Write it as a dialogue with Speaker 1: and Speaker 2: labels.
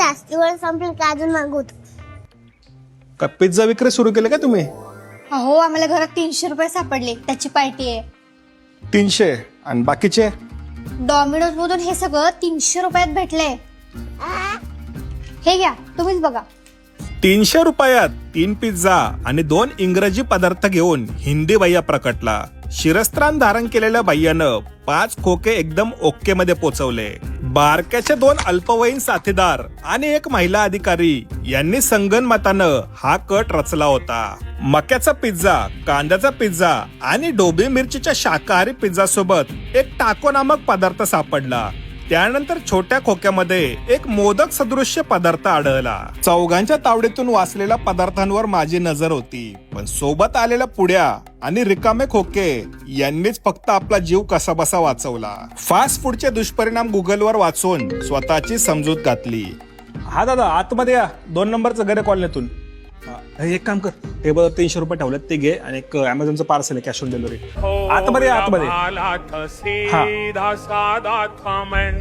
Speaker 1: जास्ती वेळ संपली का अजून मागवतो.
Speaker 2: का पिझ्झा विक्री सुरू केले का तुम्ही?
Speaker 3: अहो आम्हाला घरात 300 रुपये सापडले, त्याची पार्टी आहे.
Speaker 2: 300 आणि बाकीचे?
Speaker 3: डॉमिनोज मधून हे सगळं 300 रुपयात भेटलंय. हे घ्या, तुम्हीच बघा.
Speaker 2: 300 रुपयात 3 पिझ्झा आणि 2 इंग्रजी पदार्थ घेऊन हिंदी भैया प्रकटला. शिरस्त्राण धारण केलेल्या भैयानं 5 खोके एकदम ओके मध्ये पोचवले. बारक्याचे 2 अल्पवयीन साथीदार आणि 1 महिला अधिकारी यांनी संगनमतानं हा कट रचला होता. मक्याचा पिझ्झा, कांद्याचा पिझ्झा आणि डोबी मिरचीच्या शाकाहारी पिझ्झा सोबत एक टाको नामक पदार्थ सापडला. त्यानंतर छोट्या खोक्यामध्ये एक मोदक सदृश्य पदार्थ आढळला. चौघांच्या तावडीतून वाचलेल्या पदार्थांवर माझी नजर होती, पण सोबत आलेल्या पुड्या आणि रिकामे खोके यांनीच फक्त आपला जीव कसाबसा वाचवला. फास्ट फूडचे दुष्परिणाम गुगलवर वाचून स्वतःची समजूत घातली. हा दादा, आतमध्ये या. 2 नंबरचं घरे कॉलनीतून. एक काम कर, टेबलवर 300 रुपये ठेवलेत, ते घे आणि एक अमेझॉनचं पार्सल आहे, कॅश ऑन डिलिव्हरी. आतमध्ये या, आतमध्ये.
Speaker 4: सीधा साधा था मैं,